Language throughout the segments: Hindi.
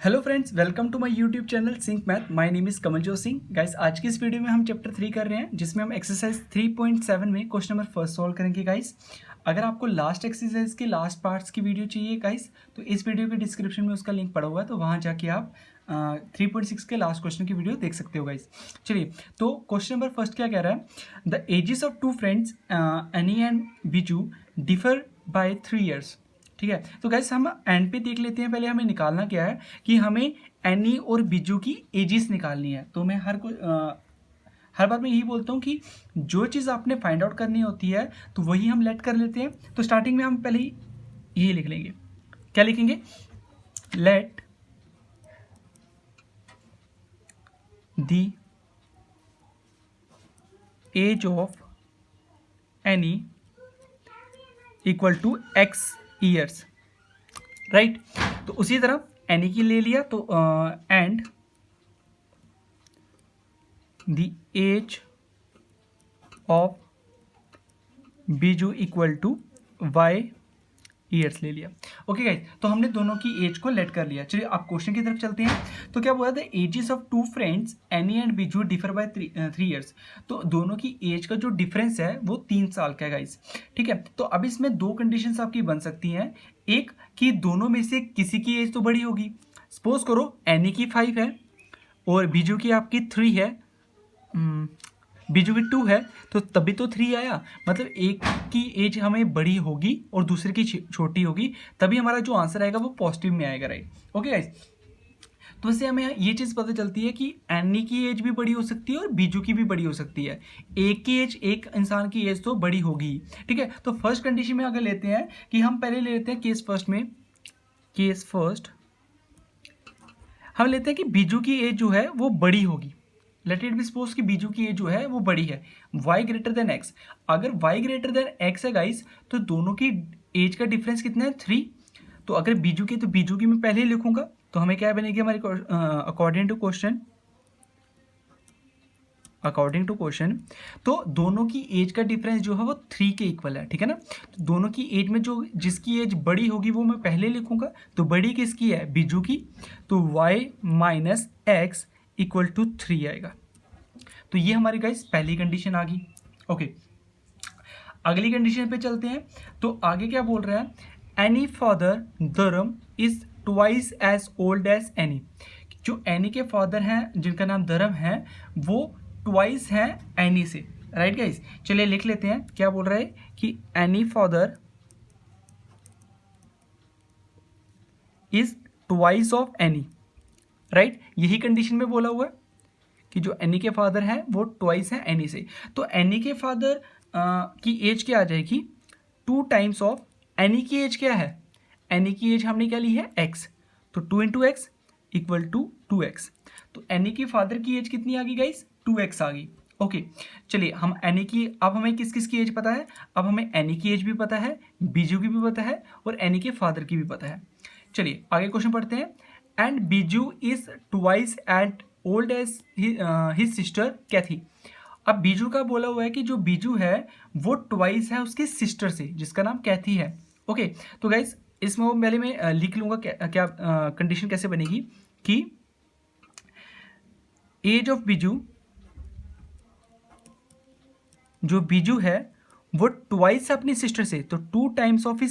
Hello friends, welcome to my YouTube channel sync math. My name is Kamaljot Singh. Guys, आज की इस वीडियो में हम चैप्टर 3 कर रहे हैं, जिसमें हम एक्सरसाइज 3.7 में क्वेश्चन नंबर फर्स्ट सॉल्व करेंगे। गाइस, अगर आपको लास्ट एक्सरसाइज के लास्ट पार्ट्स की वीडियो चाहिए गाइस, तो इस वीडियो के डिस्क्रिप्शन में उसका लिंक पड़ा हुआ है, तो वहाँ जाके आप 3.6 के लास्ट क्वेश्चन की वीडियो देख सकते हो। गाइस, चलिए, तो क्वेश्चन नंबर फर्स्ट क्या कह रहा है? The ages of two friends Ani and Biju differ by 3 years। ठीक है, तो गाइस हम एंड पे देख लेते हैं। पहले हमें निकालना क्या है कि हमें एनी और बिजू की एजेस निकालनी है। तो मैं हर बार मैं यही बोलता हूँ कि जो चीज़ आपने फाइंड आउट करनी होती है तो वही हम लेट कर लेते हैं। तो स्टार्टिंग में हम पहले ही यही लिख लेंगे। क्या लिखेंगे? Let the age of any equal to X years. Right, तो उसी तरह एनी की ले लिया, तो and the age of Biju equal to Y years ले लिया। ओके गाइस, तो हमने दोनों की एज को लेट कर लिया। चलिए अब क्वेश्चन की तरफ चलते हैं। तो क्या बोला था? Ages of two friends Ani and Biju differ by 3 years। तो दोनों की एज का जो डिफरेंस है वो 3 साल का है गाइस। ठीक है, तो अब इसमें दो कंडीशंस आपकी बन सकती हैं। एक कि दोनों में से किसी की एज तो बड़ी होगी। सपोज करो एनी की 5 है और बीजू की आपकी 3 है। बीजू की 2 है, तो तभी तो 3 आया। मतलब एक की एज हमें बड़ी होगी और दूसरे की छोटी होगी, तभी हमारा जो आंसर आएगा वो पॉजिटिव में आएगा। राइट, ओके गाइस, तो इससे हमें ये चीज़ पता चलती है कि एनी की एज भी बड़ी हो सकती है और बीजू की भी बड़ी हो सकती है। एक की एज, एक इंसान की एज तो बड़ी होगी। ठीक है, तो फर्स्ट कंडीशन में अगर लेते हैं कि हम पहले ले लेते हैं केस फर्स्ट में। केस फर्स्ट हम लेते हैं कि बीजू की एज जो है वो बड़ी होगी। लेट इट बी सपोज कि बीजू की एज जो है वो बड़ी है, y ग्रेटर देन x। अगर y ग्रेटर देन x है गाइस, तो दोनों की एज का डिफरेंस कितना है? 3। तो अगर बीजू की, तो बीजू की मैं पहले ही लिखूंगा, तो हमें क्या बनेगी हमारी अकॉर्डिंग टू क्वेश्चन, तो दोनों की एज का डिफरेंस जो है वो 3 के इक्वल है। ठीक है ना, तो दोनों की एज में जो जिसकी एज बड़ी होगी वो मैं पहले लिखूंगा। तो बड़ी किसकी है? बीजू की। तो y minus X equal to 3 आएगा। तो ये हमारी गाइस पहली कंडीशन आ गई। ओके, अगली कंडीशन पे चलते हैं। तो आगे क्या बोल रहा है? Ani father Dharam is twice as old as Ani. जो एनी के फादर हैं जिनका नाम धर्म है, वो ट्वाइस हैं एनी से। राइट गाइस, चलिए लिख लेते हैं। क्या बोल रहा है कि any father is twice of any. Right, यही कंडीशन में बोला हुआ है कि जो एनी के फादर हैं वो ट्वाइस हैं एनी से। तो एनी के फादर की एज क्या आ जाएगी? 2 टाइम्स ऑफ एनी की एज क्या है? एनी की एज हमने क्या ली है? एक्स। तो 2 into x equal to 2x। तो एनी की फादर की एज कितनी आ गई गाइस? 2x आ गई। ओके, चलिए हम एनी की, अब हमें किस किस की एज पता है? अब हमें एनी की एज भी पता है, बीजू की भी पता है और एनी के फादर की भी पता है। चलिए आगे क्वेश्चन पढ़ते हैं। And Biju is twice at old as his sister Kathy. अब बीजू का बोला हुआ है कि जो बीजू है वो ट्वाइस है उसकी सिस्टर से, जिसका नाम कैथी है। ओके, तो गाइस इसमें वो पहले मैं लिख लूंगा क्या कंडीशन कैसे बनेगी कि एज ऑफ बीजू, जो बीजू है वो ट्वाइस है अपनी सिस्टर से, तो 2 टाइम्स ऑफ हिज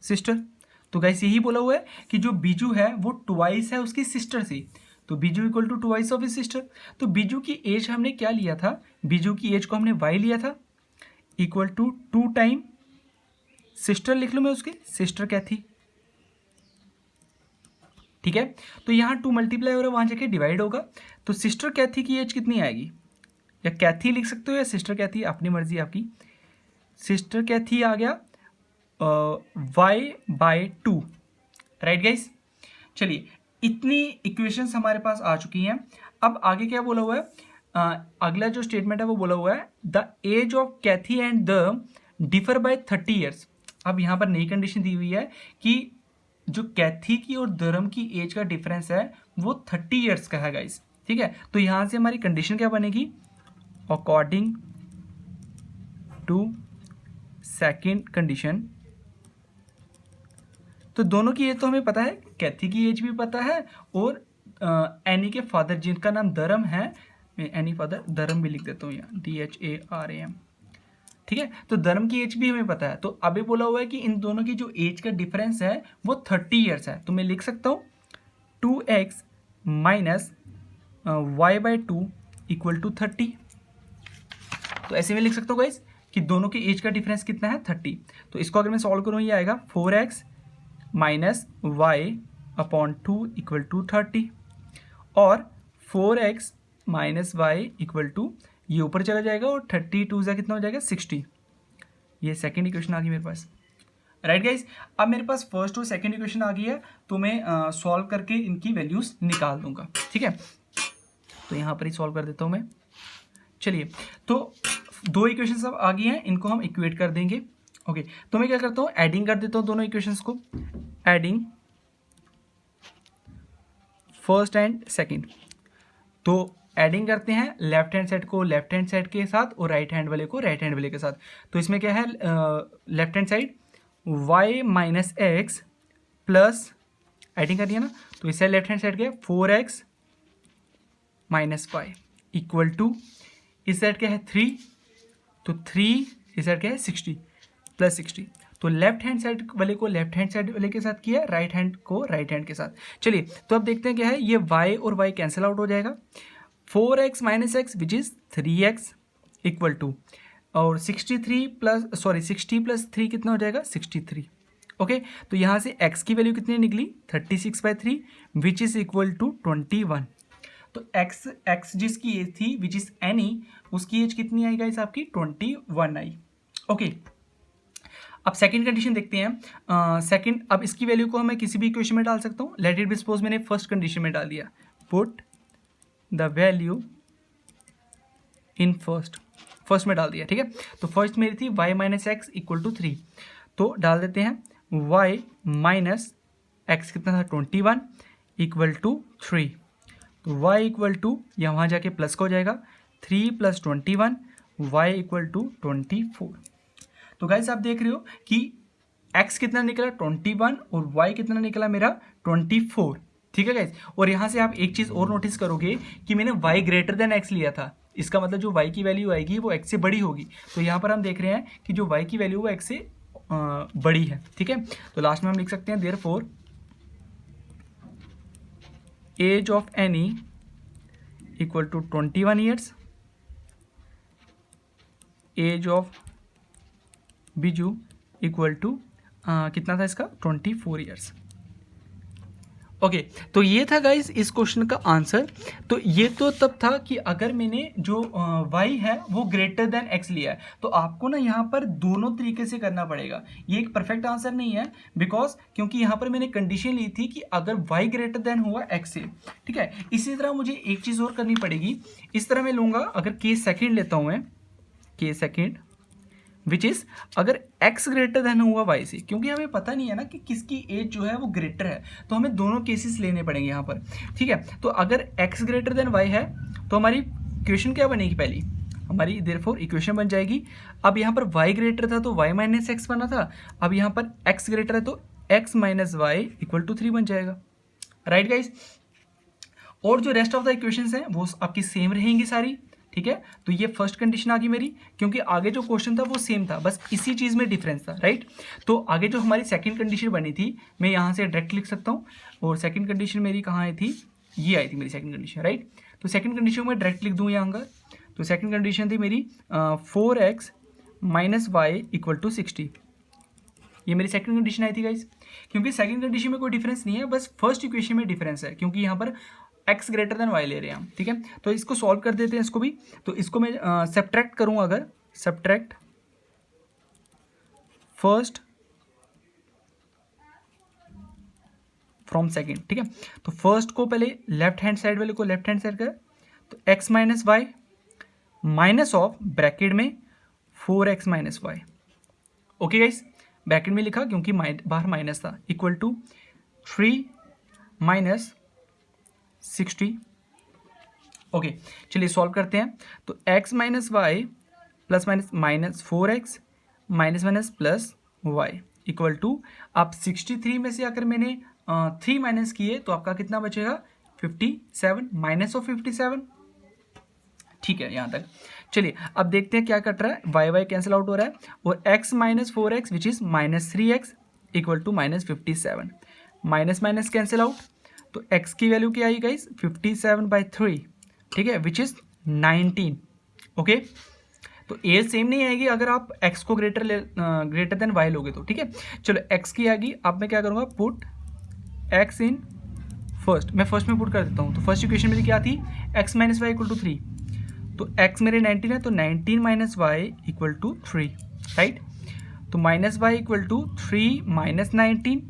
सिस्टर। तो गाइस यही बोला हुआ है कि जो बीजू है वो ट्वाइस है उसकी सिस्टर से, तो Biju equal to twice of his sister. तो बीजू की एज हमने क्या लिया था? बीजू की एज को हमने y लिया था, इक्वल टू 2 टाइम सिस्टर लिख लो, मैं उसके सिस्टर कैथी। ठीक है, तो यहाँ 2 मल्टीप्लाई हो रहा है, वहाँ जाके डिवाइड होगा। तो सिस्टर कैथी की एज कितनी आएगी? या कैथी लिख सकते हो या सिस्टर कैथी, अपनी मर्जी आपकी। सिस्टर कैथी आ गया y/2। राइट गाइस, चलिए इतनी इक्वेशंस हमारे पास आ चुकी हैं। अब आगे क्या बोला हुआ है? अगला जो स्टेटमेंट है वो बोला हुआ है the age of Cathy and the differ by 30 years। अब यहाँ पर नई कंडीशन दी हुई है कि जो कैथी की और धर्म की एज का डिफरेंस है वो 30 years का है गाइस। ठीक है, तो यहाँ से हमारी कंडीशन क्या बनेगी? अकॉर्डिंग टू सेकेंड कंडीशन, तो दोनों की एज तो हमें पता है, कैथी की एज भी पता है और एनी के फादर जिनका नाम धर्म है, मैं एनी फादर धर्म भी लिख देता हूँ यहाँ, DHARAM, ठीक है। तो धर्म की एज भी हमें पता है। तो अभी बोला हुआ है कि इन दोनों की जो एज का डिफरेंस है वो 30 ईयर्स है। तो मैं लिख सकता हूँ 2x minus y/2 equal to 30। तो ऐसे में लिख सकता हूँ गाइस कि दोनों के एज का डिफरेंस कितना है, 30। तो इसको अगर मैं सॉल्व करूँ ये आएगा 4x minus y/2 equal to 30, और 4x minus Y equal to, ये ऊपर चला जाएगा और 32 से कितना हो जाएगा 60। ये सेकेंड इक्वेशन आ गई मेरे पास, राइट गाइस। अब मेरे पास फर्स्ट और सेकेंड इक्वेशन आ गई है, तो मैं सॉल्व करके इनकी वैल्यूज निकाल दूंगा, ठीक है। तो यहाँ पर ही सॉल्व कर देता हूँ मैं। चलिए, तो दो इक्वेशंस अब आ गई हैं, इनको हम इक्वेट कर देंगे। ओके, तो मैं क्या करता हूँ, एडिंग कर देता हूँ दोनों इक्वेशंस को, एडिंग फर्स्ट एंड सेकेंड। तो एडिंग करते हैं लेफ्ट हैंड साइड को लेफ्ट हैंड साइड के साथ और राइट हैंड वाले को राइट हैंड वाले के साथ। तो इसमें क्या है, left hand side y minus x plus, adding करनी है ना, तो इससे लेफ्ट हैंड साइड क्या है 4x minus Y equal to, इस साइड क्या है 3, तो 3, इस साइड क्या है 60 प्लस 60। तो लेफ्ट हैंड साइड वाले को लेफ्ट हैंड साइड वाले के साथ किया, राइट हैंड को राइट हैंड के साथ। चलिए, तो अब देखते हैं क्या है, ये y और y कैंसिल आउट हो जाएगा, 4x minus X which is 3x equal to, और 60 प्लस 3 कितना हो जाएगा 63। ओके, तो यहाँ से x की वैल्यू कितनी निकली 36/3 विच इज़ इक्वल टू 21। तो x जिसकी एज थी विच इज़ एनी, उसकी एज कितनी आई गाइस आपकी 21 आई। ओके, अब सेकंड कंडीशन देखते हैं। सेकंड, अब इसकी वैल्यू को मैं किसी भी इक्वेशन में डाल सकता हूँ। लेट इट बी सपोज मैंने फर्स्ट कंडीशन में डाल दिया, put the value in first में डाल दिया, ठीक है। तो फर्स्ट मेरी थी y minus X equal to 3, तो डाल देते हैं y माइनस एक्स कितना था 21 इक्वल टू 3। तो y इक्वल टू, या वहाँ जाके प्लस का हो जाएगा 3 प्लस 21, y इक्वल टू 24। तो गाइस आप देख रहे हो कि x कितना निकला 21 और y कितना निकला मेरा 24, ठीक है गाइस। और यहाँ से आप एक चीज़ और नोटिस करोगे कि मैंने y ग्रेटर देन x लिया था, इसका मतलब जो y की वैल्यू आएगी वो x से बड़ी होगी। तो यहाँ पर हम देख रहे हैं कि जो y की वैल्यू वो x से बड़ी है, ठीक है। तो लास्ट में हम लिख सकते हैं therefore age of any equal to 21 years, age of Biju equal to कितना था इसका 24 ईयर्स। ओके, तो ये था गाइस इस क्वेश्चन का आंसर। तो ये तो तब था कि अगर मैंने जो y है वो ग्रेटर देन x लिया है, तो आपको ना यहाँ पर दोनों तरीके से करना पड़ेगा। ये एक परफेक्ट आंसर नहीं है, बिकॉज क्योंकि यहाँ पर मैंने कंडीशन ली थी कि अगर y ग्रेटर देन हुआ x से, ठीक है। इसी तरह मुझे एक चीज़ और करनी पड़ेगी, इस तरह मैं लूँगा, अगर केस सेकेंड लेता हूँ मैं, केस सेकेंड विच इज़ अगर x ग्रेटर देन हुआ y से, क्योंकि हमें पता नहीं है ना कि किसकी एज जो है वो ग्रेटर है, तो हमें दोनों केसेस लेने पड़ेंगे यहाँ पर, ठीक है। तो अगर x ग्रेटर देन y है तो हमारी इक्वेशन क्या बनेगी, पहली हमारी देयरफॉर इक्वेशन बन जाएगी। अब यहाँ पर y ग्रेटर था तो y माइनस एक्स बना था, अब यहाँ पर x ग्रेटर है तो x minus Y equal to 3 बन जाएगा, राइट गाइज। और जो रेस्ट ऑफ द इक्वेशंस हैं वो आपकी सेम रहेंगी सारी, ठीक है। तो ये फर्स्ट कंडीशन आ गई मेरी, क्योंकि आगे जो क्वेश्चन था वो सेम था, बस इसी चीज़ में डिफरेंस था, राइट। तो आगे जो हमारी सेकंड कंडीशन बनी थी मैं यहाँ से डायरेक्ट लिख सकता हूँ, और सेकंड कंडीशन मेरी कहाँ आई थी, ये आई थी मेरी सेकंड कंडीशन, राइट। तो सेकंड कंडीशन में डायरेक्ट लिख दूँ यहाँ पर। तो सेकंड कंडीशन थी मेरी 4x minus Y equal to 60, ये मेरी सेकंड कंडीशन आई थी गाइज। क्योंकि सेकंड कंडीशन में कोई डिफरेंस नहीं है, बस फर्स्ट इक्वेशन में डिफरेंस है, क्योंकि यहाँ पर x ग्रेटर देन y ले रहे हैं हम, ठीक है। तो इसको सॉल्व कर देते हैं इसको भी। तो इसको मैं सब्ट्रैक्ट करूँ, अगर सब्ट्रैक्ट फर्स्ट फ्रॉम सेकेंड, ठीक है। तो फर्स्ट को पहले लेफ्ट हैंड साइड वाले को लेफ्ट हैंड साइड कर, तो x minus Y minus of bracket में 4x minus Y. Okay guys, bracket में लिखा क्योंकि बाहर माइनस था, इक्वल टू 3 माइनस 60। ओके, चलिए सॉल्व करते हैं। तो x minus Y plus minus minus 4x minus minus plus Y equal to, अब 63 में से अगर मैंने 3 माइनस किए तो आपका कितना बचेगा 57 माइनस ऑफ 57। ठीक है यहाँ तक। चलिए अब देखते हैं क्या कट रहा है, वाई वाई कैंसिल आउट हो रहा है और x minus 4x which is minus 3x equal to minus 57, minus minus cancel out, तो x की वैल्यू क्या आई गाइस 57/3, ठीक है, विच इज 19। ओके, तो ए सेम नहीं आएगी अगर आप x को ग्रेटर देन y लोगे तो, ठीक है। चलो x की आएगी, अब मैं क्या करूँगा, पुट x इन फर्स्ट, मैं फर्स्ट में पुट कर देता हूँ। तो फर्स्ट इक्वेशन मेरी क्या थी, x minus Y equal to 3, तो x मेरे 19 है तो 19 minus Y equal to 3, right. तो minus Y equal to 3 minus 19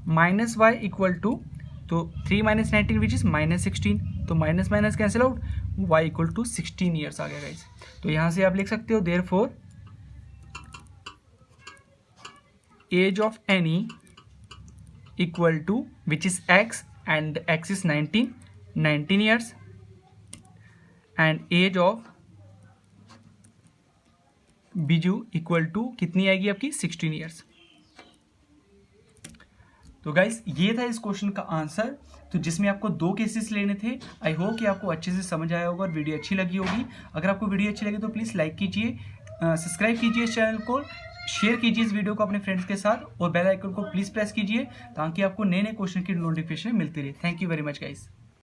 minus Y equal to, तो 3 माइनस 19 विच इज माइनस 16, तो minus minus cancel out, y equal to 16 years आ गया गाइस। तो यहाँ से आप लिख सकते हो therefore age of any equal to which is x and x is 19 years and age of Biju equal to कितनी आएगी आपकी 16 ईयर्स। तो गाइस ये था इस क्वेश्चन का आंसर, तो जिसमें आपको 2 केसेस लेने थे। आई होप कि आपको अच्छे से समझ आया होगा और वीडियो अच्छी लगी होगी। अगर आपको वीडियो अच्छी लगी तो प्लीज़ लाइक कीजिए, सब्सक्राइब कीजिए इस चैनल को, शेयर कीजिए इस वीडियो को अपने फ्रेंड्स के साथ और बेल आइकन को प्लीज़ प्रेस कीजिए ताकि आपको नए नए क्वेश्चन की नोटिफिकेशन मिलती रहे। Thank you very much guys.